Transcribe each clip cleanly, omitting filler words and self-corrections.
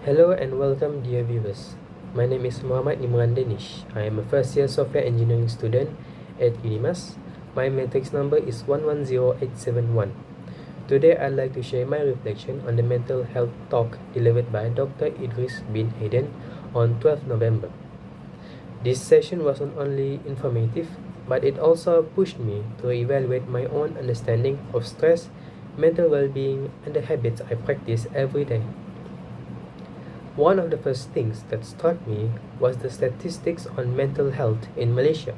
Hello and welcome, dear viewers. My name is Muhammad Imran Danish. I am a first year software engineering student at Unimas. My matrix number is 110871. Today I'd like to share my reflection on the mental health talk delivered by Dr. Idris bin Hayden on 12 November. This session was not only informative, but it also pushed me to evaluate my own understanding of stress, mental well-being, and the habits I practice every day. One of the first things that struck me was the statistics on mental health in Malaysia,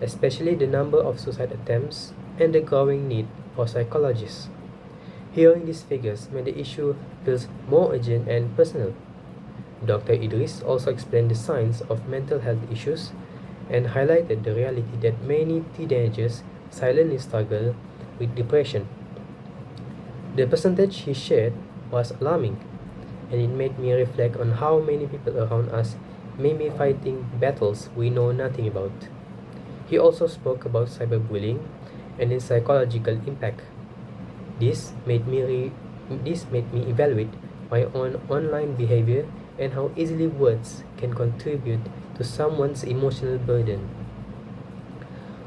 especially the number of suicide attempts and the growing need for psychologists. Hearing these figures made the issue feels more urgent and personal. Dr. Idris also explained the signs of mental health issues and highlighted the reality that many teenagers silently struggle with depression. The percentage he shared was alarming, and it made me reflect on how many people around us may be fighting battles we know nothing about. He also spoke about cyberbullying and its psychological impact. This made me evaluate my own online behavior and how easily words can contribute to someone's emotional burden.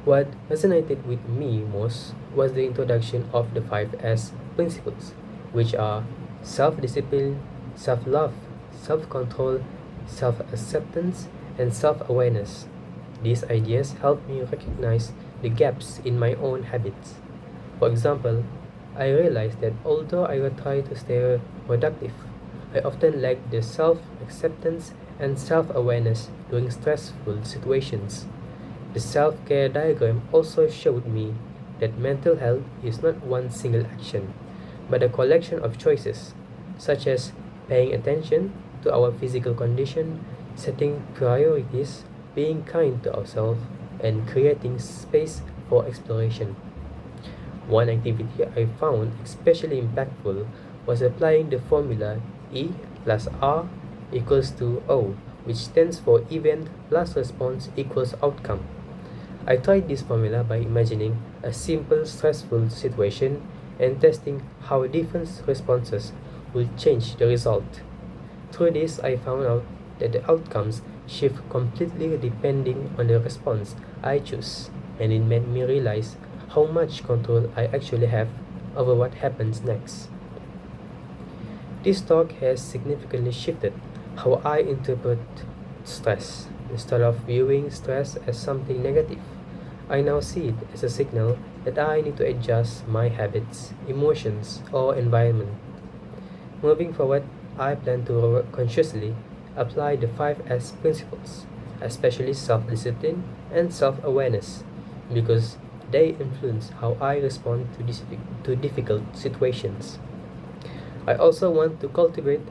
What resonated with me most was the introduction of the 5S principles, which are self-discipline, self-love, self-control, self-acceptance, and self-awareness. These ideas help me recognize the gaps in my own habits. For example, I realized that although I will try to stay productive, I often lack the self-acceptance and self-awareness during stressful situations. The self-care diagram also showed me that mental health is not one single action, but a collection of choices, such as paying attention to our physical condition, setting priorities, being kind to ourselves, and creating space for exploration. One activity I found especially impactful was applying the formula E plus R equals to O, which stands for event plus response equals outcome. I tried this formula by imagining a simple stressful situation and testing how different responses will change the result. Through this, I found out that the outcomes shift completely depending on the response I choose, and it made me realize how much control I actually have over what happens next. This talk has significantly shifted how I interpret stress. Instead of viewing stress as something negative, I now see it as a signal that I need to adjust my habits, emotions, or environment. Moving forward, I plan to consciously apply the 5S principles, especially self-discipline and self-awareness, because they influence how I respond to difficult situations. I also want to cultivate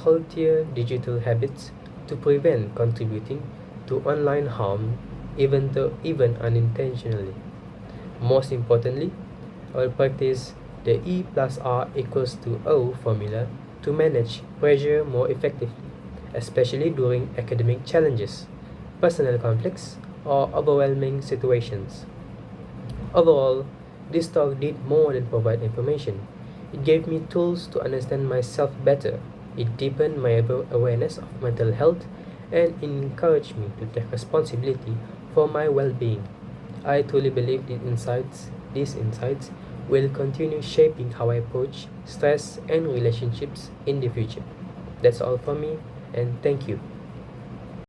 healthier digital habits to prevent contributing to online harm even unintentionally. Most importantly, I will practice the E plus R equals to O formula to manage pressure more effectively, especially during academic challenges, personal conflicts, or overwhelming situations. Overall, this talk did more than provide information. It gave me tools to understand myself better. It deepened my awareness of mental health and encouraged me to take responsibility for my well-being. I truly believe these insights will continue shaping how I approach stress and relationships in the future. That's all from me, and thank you.